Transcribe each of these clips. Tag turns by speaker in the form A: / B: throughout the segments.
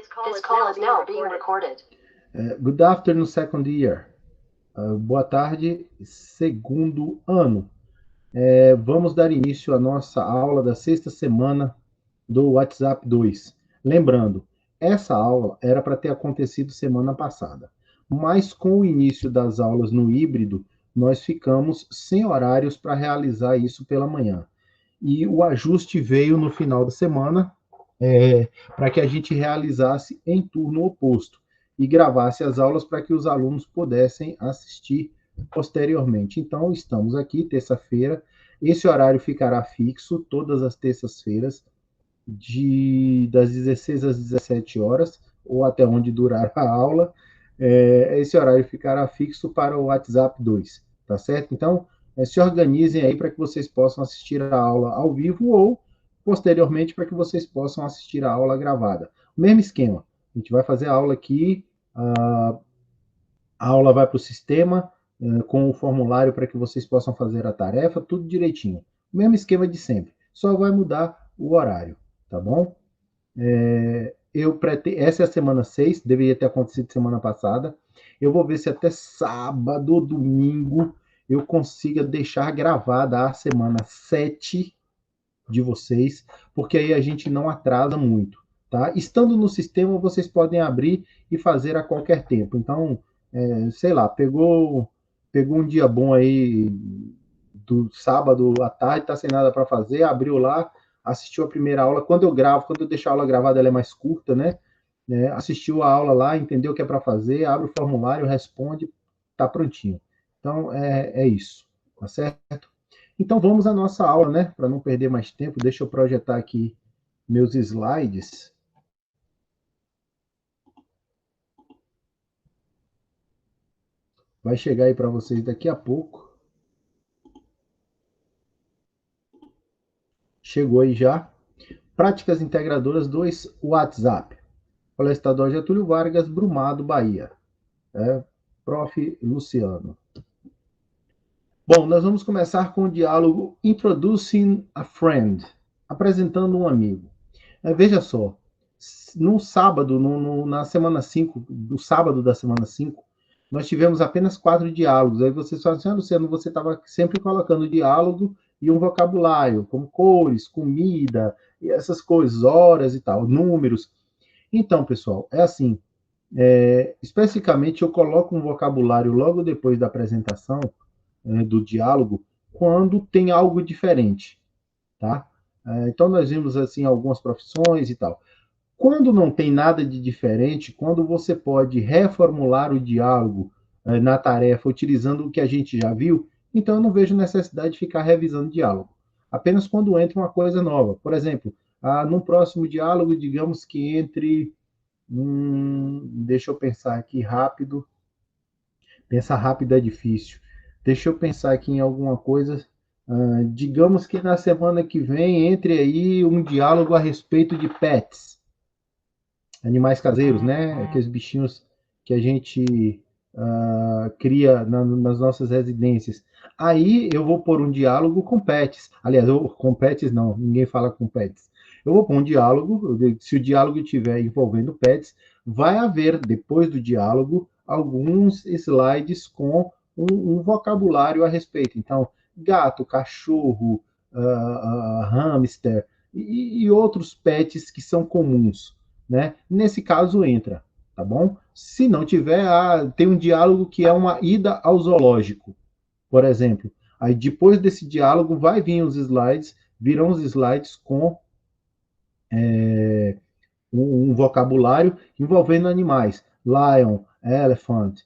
A: This call is now being recorded.
B: Good afternoon, second year. Boa tarde, segundo ano. Vamos dar início à nossa aula da sexta semana do WhatsApp 2. Lembrando, essa aula era para ter acontecido semana passada, mas com o início das aulas no híbrido, nós ficamos sem horários para realizar isso pela manhã. E o ajuste veio no final da semana, para que a gente realizasse em turno oposto e gravasse as aulas para que os alunos pudessem assistir posteriormente. Então, estamos aqui, terça-feira. Esse horário ficará fixo todas as terças-feiras, das 16 às 17 horas, ou até onde durar a aula. Esse horário ficará fixo para o WhatsApp 2, tá certo? Então, se organizem aí para que vocês possam assistir a aula ao vivo ou posteriormente para que vocês possam assistir a aula gravada. O mesmo esquema, a gente vai fazer a aula aqui, a aula vai para o sistema, com o formulário para que vocês possam fazer a tarefa, tudo direitinho. O mesmo esquema de sempre, só vai mudar o horário, tá bom? Essa é a semana 6, deveria ter acontecido semana passada. Eu vou ver se até sábado ou domingo eu consiga deixar gravada a semana 7 de vocês, porque aí a gente não atrasa muito, tá? Estando no sistema, vocês podem abrir e fazer a qualquer tempo. Então, sei lá, pegou um dia bom aí do sábado à tarde, tá sem nada para fazer, abriu lá, assistiu a primeira aula. Quando eu deixo a aula gravada, ela é mais curta, né? Assistiu a aula lá, entendeu o que é para fazer, abre o formulário, responde, tá prontinho. Então, é isso, tá certo? Então vamos à nossa aula, né? Para não perder mais tempo, deixa eu projetar aqui meus slides. Vai chegar aí para vocês daqui a pouco. Chegou aí já. Práticas Integradoras 2, WhatsApp. Colégio Estadual Getúlio Vargas, Brumado, Bahia. Prof. Luciano. Bom, nós vamos começar com o diálogo Introducing a Friend, apresentando um amigo. Veja só, no sábado, na semana 5, do sábado da semana 5, nós tivemos apenas 4 diálogos. Aí vocês falam assim, Luciano, você estava sempre colocando diálogo e um vocabulário, como cores, comida, e essas coisas, horas e tal, números. Então, pessoal, é assim, especificamente eu coloco um vocabulário logo depois da apresentação, do diálogo, quando tem algo diferente, tá? Então nós vimos assim algumas profissões e tal. Quando não tem nada de diferente, quando você pode reformular o diálogo na tarefa utilizando o que a gente já viu, então eu não vejo necessidade de ficar revisando o diálogo. Apenas quando entra uma coisa nova. Por exemplo, no próximo diálogo, digamos que entre. Deixa eu pensar aqui rápido. Pensar rápido é difícil. Deixa eu pensar aqui em alguma coisa. Digamos que na semana que vem entre aí um diálogo a respeito de pets, animais caseiros, né? Aqueles bichinhos que a gente cria nas nossas residências. Aí eu vou pôr um diálogo com pets. Aliás, com pets não, ninguém fala com pets. Eu vou pôr um diálogo, se o diálogo estiver envolvendo pets, vai haver, depois do diálogo, alguns slides com um vocabulário a respeito. Então, gato, cachorro, hamster e outros pets que são comuns, né? Nesse caso entra, tá bom? Se não tiver, tem um diálogo que é uma ida ao zoológico, por exemplo. Aí depois desse diálogo vai vir os slides, virão os slides com um vocabulário envolvendo animais. Lion, elephant,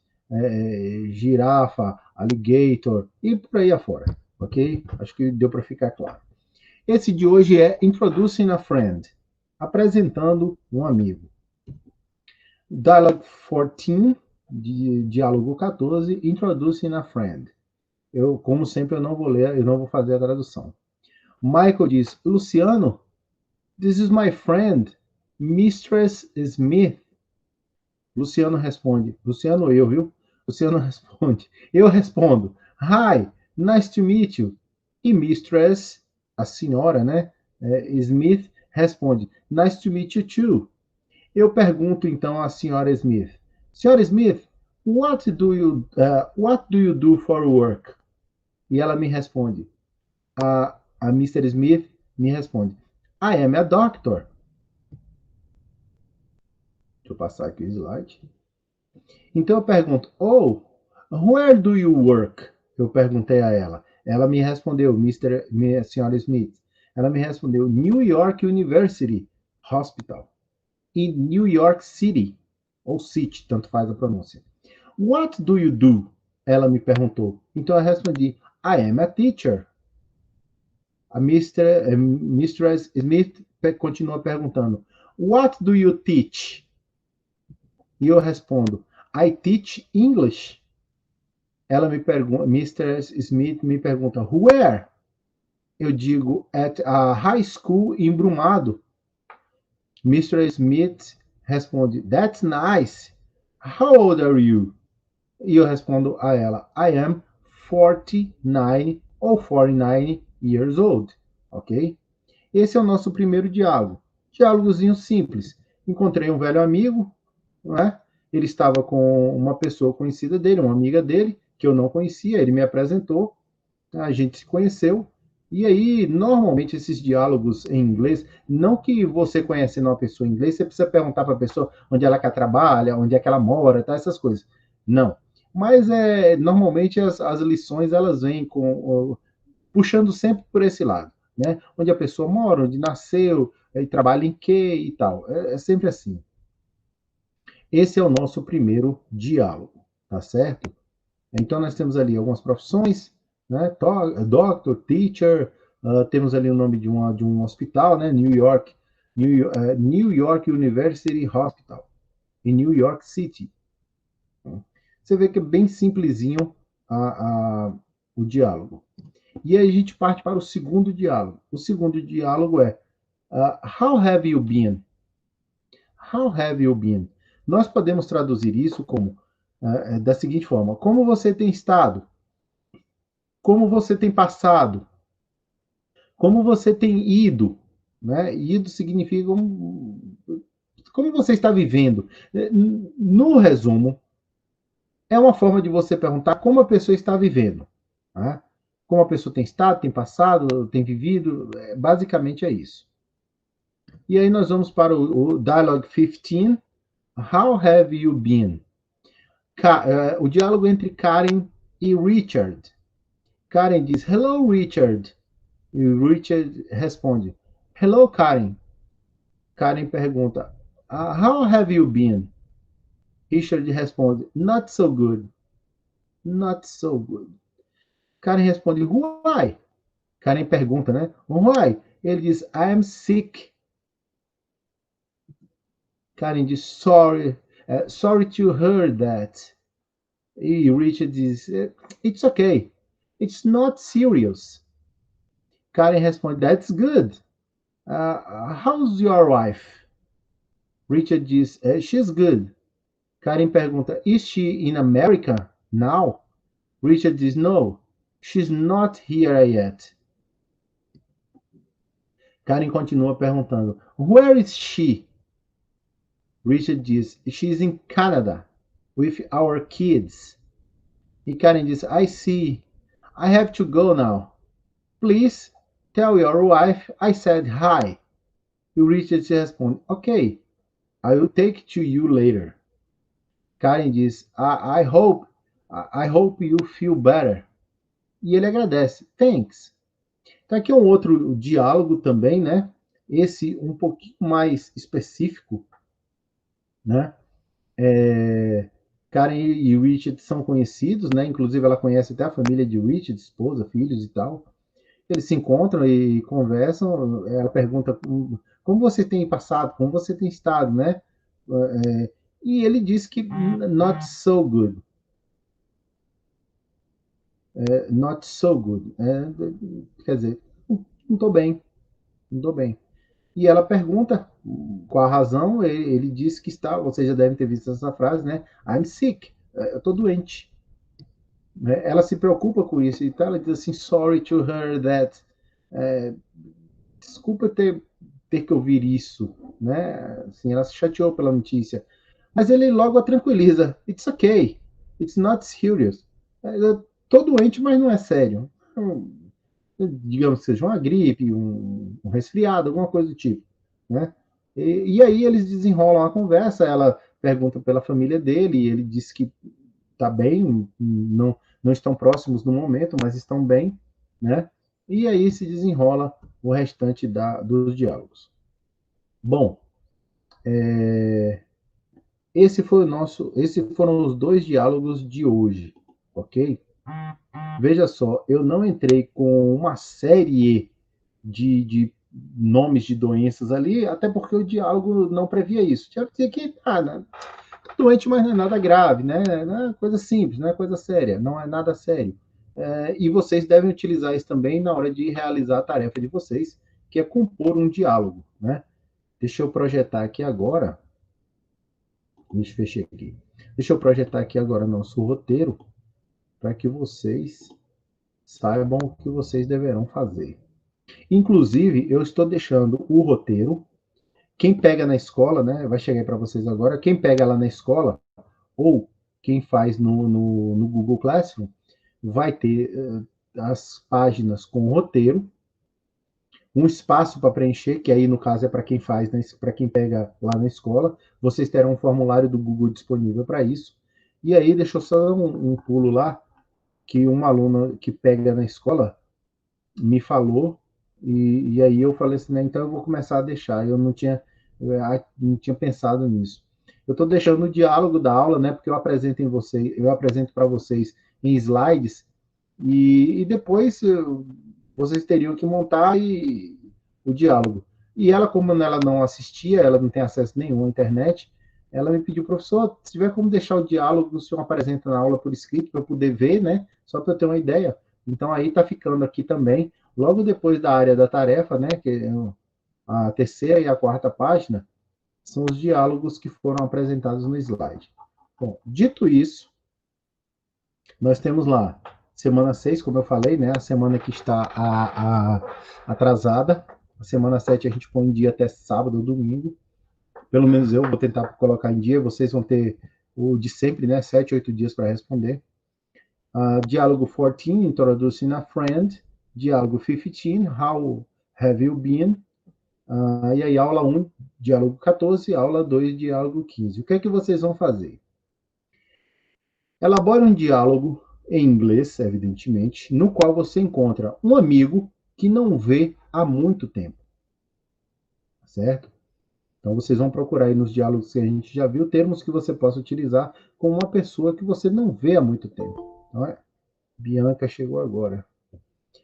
B: girafa, alligator e por aí afora, ok? Acho que deu para ficar claro. Esse de hoje é Introducing a Friend, apresentando um amigo. Dialogue 14, diálogo 14, Introducing a Friend. Eu, como sempre, eu não vou ler, eu não vou fazer a tradução. Michael diz, Luciano, this is my friend, Mistress Smith. Luciano responde, Luciano eu, viu? Luciano responde, eu respondo, hi, nice to meet you. E Mistress, a senhora, né, Smith, responde, nice to meet you too. Eu pergunto então à senhora Smith. Senhora Smith, what do you do for work? E ela me responde. A Mr. Smith me responde. I am a doctor. Deixa eu passar aqui o slide. Então eu pergunto, oh, where do you work? Eu perguntei a ela. Ela me respondeu, minha senhora Smith. Ela me respondeu, New York University Hospital, em New York City, ou City, tanto faz a pronúncia. What do you do? Ela me perguntou. Então eu respondi, I am a teacher. A Mistress Smith continua perguntando, what do you teach? E eu respondo, I teach English. Ela me pergunta, Mistress Smith me pergunta, where? Eu digo, at a high school em Brumado. Mr. Smith responde, that's nice. How old are you? E eu respondo a ela, I am 49 ou 49 years old. Ok? Esse é o nosso primeiro diálogo. Diálogozinho simples. Encontrei um velho amigo, não é? Ele estava com uma pessoa conhecida dele, uma amiga dele, que eu não conhecia, ele me apresentou, a gente se conheceu, e aí, normalmente, esses diálogos em inglês, não que você conhecendo uma pessoa em inglês, você precisa perguntar para a pessoa onde ela quer trabalha, onde é que ela mora, tá, essas coisas. Não. Mas, normalmente, as lições, elas vêm puxando sempre por esse lado, né? Onde a pessoa mora, onde nasceu, e trabalha em quê e tal. É sempre assim. Esse é o nosso primeiro diálogo, tá certo? Então, nós temos ali algumas profissões, né? Doctor, teacher, temos ali o nome de um hospital, né? New York University Hospital, em New York City. Você vê que é bem simplesinho o diálogo. E aí a gente parte para o segundo diálogo. O segundo diálogo é How have you been? How have you been? Nós podemos traduzir isso como da seguinte forma: como você tem estado? Como você tem passado? Como você tem ido? Né? Ido significa como você está vivendo. No resumo, é uma forma de você perguntar como a pessoa está vivendo. Né? Como a pessoa tem estado, tem passado, tem vivido. Basicamente é isso. E aí nós vamos para o Dialogue 15. How have you been? O diálogo entre Karen e Richard. Karen diz, hello, Richard. E Richard responde, hello, Karen. Karen pergunta, how have you been? Richard responde, not so good. Not so good. Karen responde, why? Karen pergunta, né? Why? Ele diz, I am sick. Karen diz, sorry. Sorry to hear that. E Richard diz, it's okay. It's not serious. Karen responde, that's good. How's your wife? Richard diz, she's good. Karen pergunta, is she in America now? Richard diz, no, she's not here yet. Karen continua perguntando, where is she? Richard diz, she's in Canada with our kids. E Karen diz, I see. I have to go now. Please tell your wife I said hi. E Richard responde, okay, I will take to you later. Karen diz, I hope you feel better. E ele agradece, thanks. Então aqui é um outro diálogo também, né? Esse um pouquinho mais específico, né? Karen e Richard são conhecidos, né? Inclusive ela conhece até a família de Richard, esposa, filhos e tal. Eles se encontram e conversam. Ela pergunta como você tem passado, como você tem estado, né? E ele diz que not so good. Not so good. Quer dizer, não estou bem, não estou bem. E ela pergunta qual a razão, ele diz que está, vocês já devem ter visto essa frase, né? I'm sick, eu estou doente. Ela se preocupa com isso, então ela diz assim, sorry to hear that. Desculpa ter que ouvir isso. né? Assim, ela se chateou pela notícia. Mas ele logo a tranquiliza. It's okay. It's not serious. Eu tô doente, mas não é sério. Então, digamos que seja uma gripe, um resfriado, alguma coisa do tipo, né? E aí eles desenrolam a conversa, ela pergunta pela família dele, ele diz que está bem, não estão próximos no momento, mas estão bem, né? E aí se desenrola o restante dos diálogos. Bom, esses foram os 2 diálogos de hoje, ok? Veja só, eu não entrei com uma série de nomes de doenças ali, até porque o diálogo não previa isso. Tinha que dizer que doente, mas não é nada grave, né? Não é coisa simples, não é coisa séria, não é nada sério. E vocês devem utilizar isso também na hora de realizar a tarefa de vocês, que é compor um diálogo, né? Deixa eu projetar aqui agora. Deixa eu fechar aqui. Deixa eu projetar aqui agora nosso roteiro para que vocês saibam o que vocês deverão fazer. Inclusive, eu estou deixando o roteiro. Quem pega na escola, né? Vai chegar para vocês agora. Quem pega lá na escola, ou quem faz no Google Classroom, vai ter as páginas com roteiro, um espaço para preencher, que aí no caso é para quem faz, né, para quem pega lá na escola. Vocês terão um formulário do Google disponível para isso. E aí, deixa eu só dar um pulo lá, que uma aluna que pega na escola me falou, e aí eu falei assim, né, então eu vou começar a deixar. Eu não tinha pensado nisso. Eu estou deixando o diálogo da aula, né, porque eu apresento para vocês em slides, e depois vocês teriam que montar o diálogo. E ela, como ela não assistia, ela não tem acesso nenhum à internet, ela me pediu, professor, se tiver como deixar o diálogo, o senhor apresenta na aula por escrito, para eu poder ver, né? Só para eu ter uma ideia. Então, aí está ficando aqui também, logo depois da área da tarefa, né? Que é a terceira e a quarta página, são os diálogos que foram apresentados no slide. Bom, dito isso, nós temos lá semana 6, como eu falei, né? A semana que está atrasada. A semana 7 a gente põe em dia até sábado ou domingo. Pelo menos eu vou tentar colocar em dia. Vocês vão ter o de sempre, né? 7, 8 dias para responder. Diálogo 14, Introducing a Friend. Diálogo 15, How have you been? E aí, aula 1, diálogo 14, aula 2, diálogo 15. O que é que vocês vão fazer? Elabore um diálogo em inglês, evidentemente, no qual você encontra um amigo que não vê há muito tempo. Certo? Então, vocês vão procurar aí nos diálogos que a gente já viu, termos que você possa utilizar com uma pessoa que você não vê há muito tempo. Não é? Bianca chegou agora.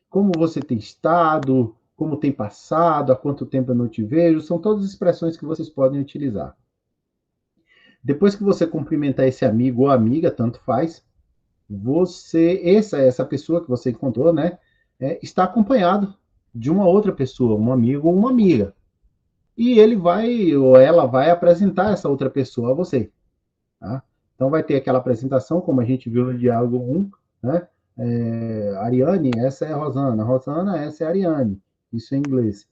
B: Como você tem estado? Como tem passado? Há quanto tempo eu não te vejo? São todas expressões que vocês podem utilizar. Depois que você cumprimentar esse amigo ou amiga, tanto faz, essa pessoa que você encontrou, né, está acompanhado de uma outra pessoa, um amigo ou uma amiga. E ele vai, ou ela vai apresentar essa outra pessoa a você. Tá? Então vai ter aquela apresentação, como a gente viu no diálogo 1, né? Ariane, essa é a Rosana. Rosana, essa é a Ariane. Isso em inglês.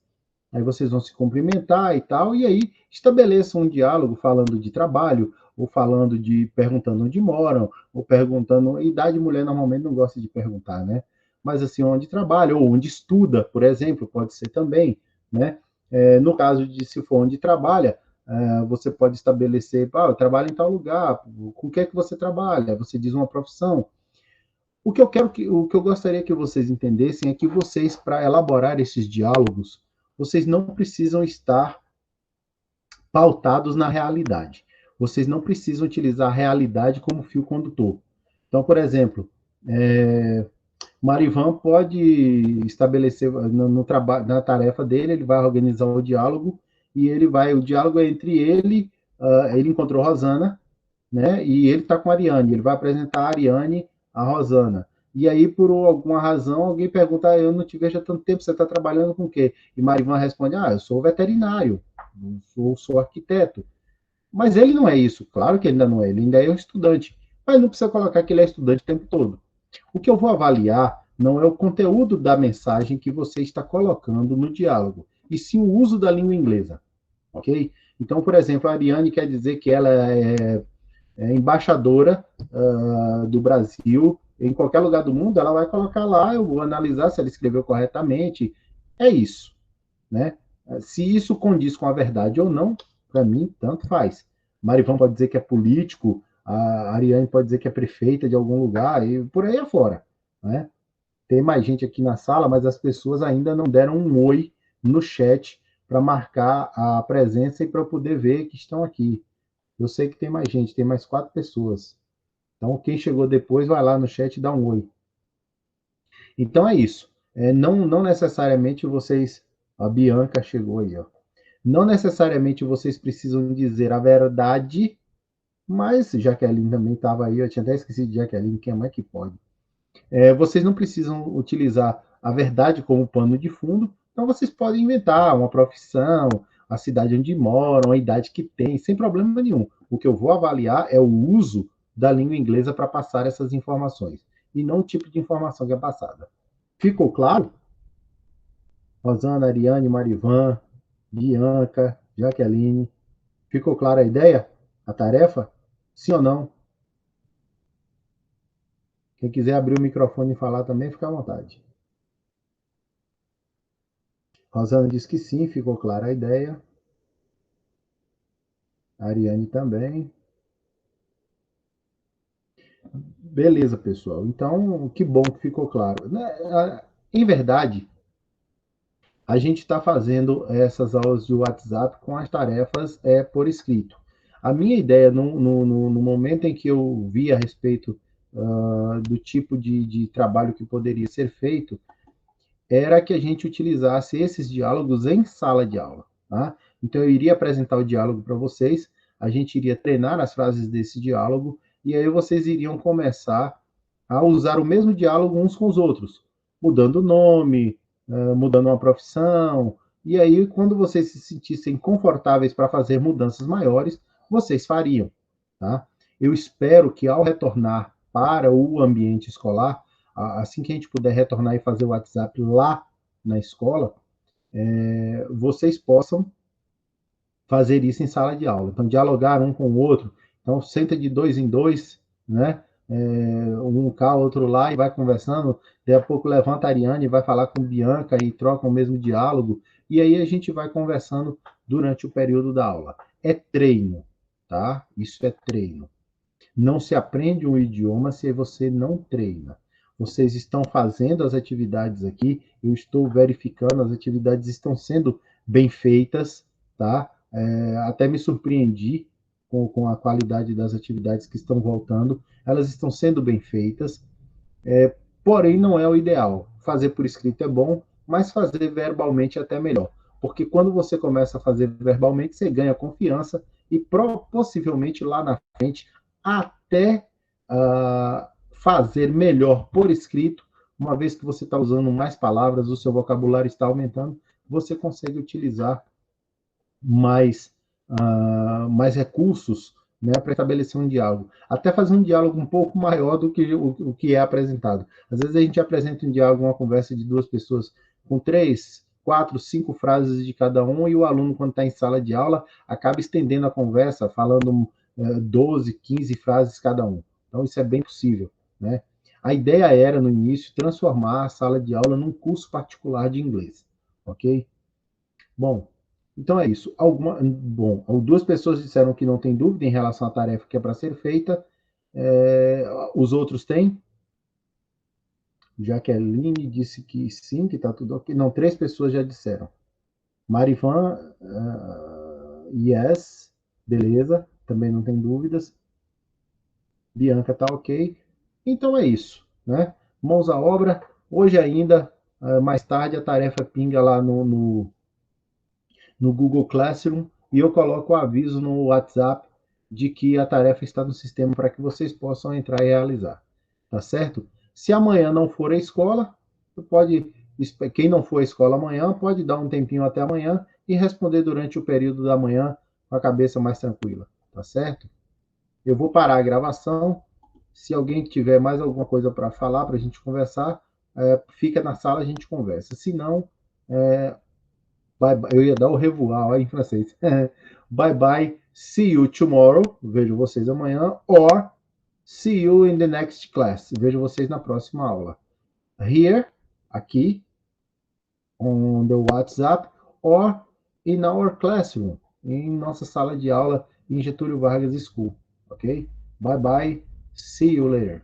B: Aí vocês vão se cumprimentar e tal, e aí estabeleçam um diálogo falando de trabalho, ou falando perguntando onde moram, ou perguntando, idade de mulher normalmente não gosta de perguntar, né? Mas assim, onde trabalha, ou onde estuda, por exemplo, pode ser também, né? No caso de se for onde trabalha, você pode estabelecer, eu trabalho em tal lugar, com o que é que você trabalha? Você diz uma profissão. O que eu gostaria que vocês entendessem é que vocês, para elaborar esses diálogos, vocês não precisam estar pautados na realidade. Vocês não precisam utilizar a realidade como fio condutor. Então, por exemplo, Marivan pode estabelecer na tarefa dele, ele vai organizar o diálogo e o diálogo é entre ele encontrou Rosana, né? E ele está com a Ariane, ele vai apresentar a Ariane a Rosana. E aí, por alguma razão, alguém pergunta, eu não te vejo há tanto tempo, você está trabalhando com o quê? E Marivan responde, eu sou veterinário, sou arquiteto. Mas ele não é isso, claro que ele ainda não é, ele ainda é um estudante. Mas não precisa colocar que ele é estudante o tempo todo. O que eu vou avaliar não é o conteúdo da mensagem que você está colocando no diálogo, e sim o uso da língua inglesa. ok? Então, por exemplo, a Ariane quer dizer que ela é embaixadora do Brasil em qualquer lugar do mundo, ela vai colocar lá, eu vou analisar se ela escreveu corretamente. É isso, né? Se isso condiz com a verdade ou não, para mim, tanto faz. Marivão pode dizer que é político, a Ariane pode dizer que é prefeita de algum lugar, e por aí afora, né? Tem mais gente aqui na sala, mas as pessoas ainda não deram um oi no chat para marcar a presença e para eu poder ver que estão aqui. Eu sei que tem mais gente, tem mais 4 pessoas. Então, quem chegou depois, vai lá no chat e dá um oi. Então é isso. Não necessariamente vocês. A Bianca chegou aí, ó. Não necessariamente vocês precisam dizer a verdade, mas Jaqueline também estava aí, eu tinha até esquecido de Jaqueline, quem é que pode? Vocês não precisam utilizar a verdade como pano de fundo, então vocês podem inventar uma profissão, a cidade onde moram, a idade que tem, sem problema nenhum. O que eu vou avaliar é o uso da língua inglesa para passar essas informações, e não o tipo de informação que é passada. Ficou claro? Rosana, Ariane, Marivan, Bianca, Jaqueline. Ficou clara a ideia? A tarefa? Sim ou não? Quem quiser abrir o microfone e falar também, fica à vontade. Rosana disse que sim, ficou clara a ideia. A Ariane também. Beleza, pessoal. Então, que bom que ficou claro. Em verdade, a gente está fazendo essas aulas de WhatsApp com as tarefas por escrito. A minha ideia, no momento em que eu vi a respeito do tipo de trabalho que poderia ser feito, era que a gente utilizasse esses diálogos em sala de aula. Tá? Então, eu iria apresentar o diálogo para vocês, a gente iria treinar as frases desse diálogo, e aí vocês iriam começar a usar o mesmo diálogo uns com os outros, mudando o nome, mudando uma profissão, e aí, quando vocês se sentissem confortáveis para fazer mudanças maiores, vocês fariam. Tá? Eu espero que, ao retornar para o ambiente escolar, assim que a gente puder retornar e fazer o WhatsApp lá na escola, vocês possam fazer isso em sala de aula. Então, dialogar um com o outro. Então, senta de dois em dois, né? Um cá, outro lá, e vai conversando. Daqui a pouco levanta a Ariane e vai falar com Bianca e troca o mesmo diálogo. E aí a gente vai conversando durante o período da aula. É treino, tá? Isso é treino. Não se aprende um idioma se você não treina. Vocês estão fazendo as atividades aqui, eu estou verificando, as atividades estão sendo bem feitas, tá? Até me surpreendi com a qualidade das atividades que estão voltando. Elas estão sendo bem feitas, porém não é o ideal. Fazer por escrito é bom, mas fazer verbalmente é até melhor. Porque quando você começa a fazer verbalmente, você ganha confiança e possivelmente lá na frente, até fazer melhor por escrito, uma vez que você está usando mais palavras, o seu vocabulário está aumentando, você consegue utilizar mais, mais recursos, né, para estabelecer um diálogo. Até fazer um diálogo um pouco maior do que o que é apresentado. Às vezes a gente apresenta um diálogo, uma conversa de duas pessoas com 3, 4, 5 frases de cada um, e o aluno, quando está em sala de aula, acaba estendendo a conversa, falando 12, 15 frases cada um. Então, isso é bem possível, né? A ideia era, no início, transformar a sala de aula num curso particular de inglês, ok? Bom, então é isso. Bom, duas pessoas disseram que não tem dúvida em relação à tarefa que é para ser feita. Os outros têm? Jaqueline disse que sim, que está tudo ok. Não, 3 pessoas já disseram. Marivan, yes, beleza, também não tem dúvidas. Bianca está ok. Então é isso, né? Mãos à obra. Hoje ainda, mais tarde, a tarefa pinga lá no Google Classroom e eu coloco o aviso no WhatsApp de que a tarefa está no sistema para que vocês possam entrar e realizar. Tá certo? Se amanhã não for a escola, pode, quem não for à escola amanhã, pode dar um tempinho até amanhã e responder durante o período da manhã com a cabeça mais tranquila. Tá certo? Eu vou parar a gravação. Se alguém tiver mais alguma coisa para falar, para a gente conversar, fica na sala, a gente conversa. Se não, Bye, bye. Eu ia dar o revoar ó, em francês. Bye bye. See you tomorrow. Vejo vocês amanhã. Or see you in the next class. Vejo vocês na próxima aula. Here, aqui, on the WhatsApp, or in our classroom, em nossa sala de aula em Getúlio Vargas School. Ok? Bye bye. See you later.